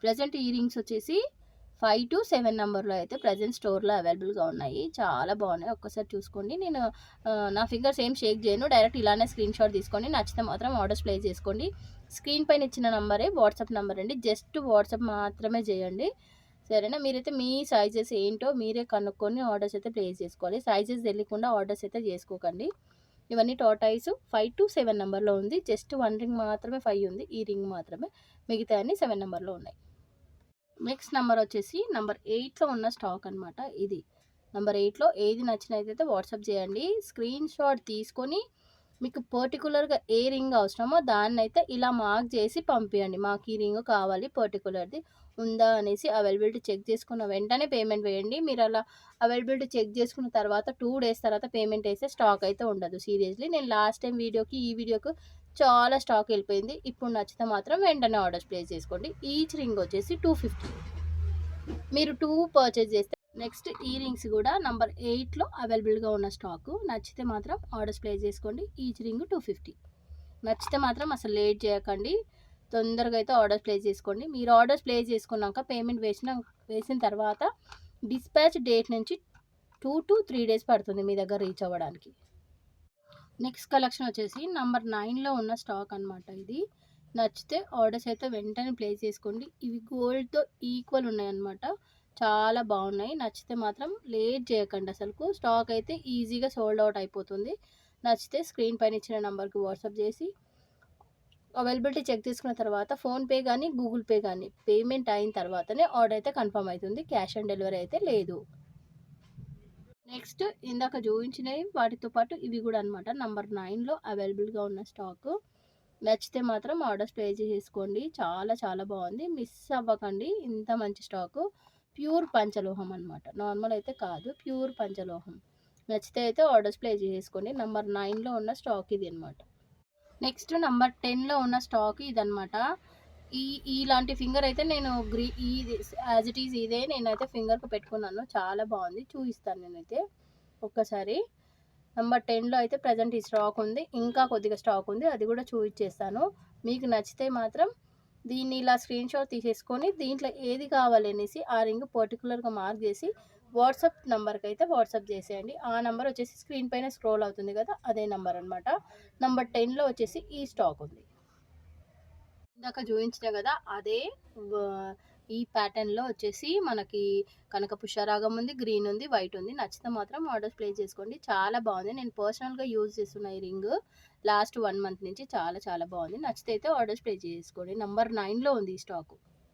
Present ఈ rings వచ్చేసి 5 to 7 నెంబర్లో అయితే ప్రజెంట్ స్టోర్లో అవైలబుల్గా ఉన్నాయి. చాలా బాగున్నాయి, ఒక్కసారి చూసుకోండి. నేను నా ఫింగర్స్ ఏం షేక్ చేయను, డైరెక్ట్ ఇలానే స్క్రీన్ షాట్ తీసుకోండి. నచ్చితే మాత్రం ఆర్డర్స్ ప్లేస్ చేసుకోండి. స్క్రీన్ పైన ఇచ్చిన నంబరే వాట్సాప్ నెంబర్ అండి, జస్ట్ వాట్సాప్ మాత్రమే చేయండి, సరేనా. మీరైతే మీ సైజెస్ ఏంటో మీరే కనుక్కొని ఆర్డర్స్ అయితే ప్లేస్ చేసుకోవాలి. సైజెస్ తెలియకుండా ఆర్డర్స్ అయితే చేసుకోకండి. ఇవన్నీ టాటాయిస్ 5 to 7 నెంబర్లో ఉంది. జస్ట్ 1 రింగ్ మాత్రమే 5 ఉంది, ఈ రింగ్ మాత్రమే, మిగతా అన్ని 7 నెంబర్లో ఉన్నాయి. నెక్స్ట్ నెంబర్ వచ్చేసి నెంబర్ 8లో ఉన్న స్టాక్ అనమాట. ఇది నెంబర్ 8లో ఏది నచ్చినైతే వాట్సాప్ చేయండి. స్క్రీన్ షాట్ తీసుకొని మీకు పర్టికులర్గా ఏ రింగ్ అవసరమో దాన్ని అయితే ఇలా మార్క్ చేసి పంపించండి. మాకు ఈ రింగ్ కావాలి పర్టికులర్ది ఉందా అనేసి అవైలబిలిటీ చెక్ చేసుకున్న వెంటనే పేమెంట్ వేయండి. మీరు అలా అవైలబిలిటీ చెక్ చేసుకున్న తర్వాత 2 days తర్వాత పేమెంట్ వేస్తే స్టాక్ అయితే ఉండదు. సీరియస్లీ నేను లాస్ట్ టైం వీడియోకి ఈ వీడియోకి చాలా స్టాక్ వెళ్ళిపోయింది. ఇప్పుడు నచ్చితే మాత్రం వెంటనే ఆర్డర్స్ ప్లేస్ చేసుకోండి. ఈచ్ రింగ్ వచ్చేసి 250, మీరు 2 పర్చేజ్ చేస్తే. నెక్స్ట్ ఈ రింగ్స్ కూడా నెంబర్ 8లో అవైలబుల్గా ఉన్న స్టాకు. నచ్చితే మాత్రం ఆర్డర్స్ ప్లేస్ చేసుకోండి. Each ring 250. నచ్చితే మాత్రం అసలు లేట్ చేయకండి, తొందరగా అయితే ఆర్డర్స్ ప్లేస్ చేసుకోండి. మీరు ఆర్డర్స్ ప్లేస్ చేసుకున్నాక పేమెంట్ వేసిన తర్వాత డిస్పాచ్ డేట్ నుంచి 2 to 3 days పడుతుంది మీ దగ్గర రీచ్ అవ్వడానికి. నెక్స్ట్ కలెక్షన్ వచ్చేసి నెంబర్ 9లో ఉన్న స్టాక్ అనమాట. ఇది నచ్చితే ఆర్డర్స్ అయితే వెంటనే ప్లేస్ చేసుకోండి. ఇవి గోల్డ్తో ఈక్వల్ ఉన్నాయన్నమాట, చాలా బాగున్నాయి. నచ్చితే మాత్రం లేట్ చేయకండి, అసలుకు స్టాక్ అయితే ఈజీగా సోల్డ్ అవుట్ అయిపోతుంది. నచ్చితే స్క్రీన్ పైన ఇచ్చిన నెంబర్కి వాట్సాప్ చేసి అవైలబిలిటీ చెక్ చేసుకున్న తర్వాత ఫోన్పే కానీ గూగుల్ పే కానీ పేమెంట్ అయిన తర్వాతనే ఆర్డర్ అయితే కన్ఫర్మ్ అవుతుంది. క్యాష్ ఆన్ డెలివరీ అయితే లేదు. నెక్స్ట్ ఇందాక చూపించినవి వాటితో పాటు ఇవి కూడా అనమాట, నెంబర్ 9లో అవైలబుల్గా ఉన్న స్టాకు. నచ్చితే మాత్రం ఆర్డర్స్ ప్లేస్ చేసుకోండి. చాలా చాలా బాగుంది, మిస్ అవ్వకండి. ఇంత మంచి స్టాకు ప్యూర్ పంచలోహం అనమాట, నార్మల్ అయితే కాదు, ప్యూర్ పంచలోహం. నచ్చితే అయితే ఆర్డర్స్ ప్లేస్ చేసుకోండి. నెంబర్ 9లో ఉన్న స్టాక్ ఇది అనమాట. నెక్స్ట్ నెంబర్ 10లో ఉన్న స్టాక్ ఇదనమాట. ఇలాంటి ఫింగర్ అయితే నేను ఇది యాజ్ ఇట్ ఈజ్ ఇదే నేనైతే ఫింగర్కి పెట్టుకున్నాను, చాలా బాగుంది, చూపిస్తాను నేనైతే ఒక్కసారి. నెంబర్ 10లో అయితే ప్రజెంట్ ఈ స్టాక్ ఉంది, ఇంకా కొద్దిగా స్టాక్ ఉంది, అది కూడా చూపించేస్తాను. మీకు నచ్చితే మాత్రం దీన్ని ఇలా స్క్రీన్ షాట్ తీసేసుకొని దీంట్లో ఏది కావాలనేసి ఆ రింగ్ పర్టికులర్గా మార్క్ చేసి వాట్సాప్ నెంబర్కి అయితే వాట్సాప్ చేసేయండి. ఆ నెంబర్ వచ్చేసి స్క్రీన్ పైన స్క్రోల్ అవుతుంది కదా, అదే నెంబర్ అనమాట. నెంబర్ 10లో వచ్చేసి ఈ స్టాక్ ఉంది. ఇందాక చూపించిన కదా అదే ఈ ప్యాటర్న్లో వచ్చేసి మనకి కనక పుష్పరాగం ఉంది, గ్రీన్ ఉంది, వైట్ ఉంది. నచ్చితే మాత్రం ఆర్డర్స్ ప్లేస్ చేసుకోండి. చాలా బాగుంది, నేను పర్సనల్గా యూజ్ చేస్తున్న ఈ రింగ్ లాస్ట్ 1 month నుంచి చాలా చాలా బాగుంది. నచ్చితే అయితే ఆర్డర్స్ ప్లేస్ చేసుకోండి. నెంబర్ 9లో ఉంది ఈ స్టాకు.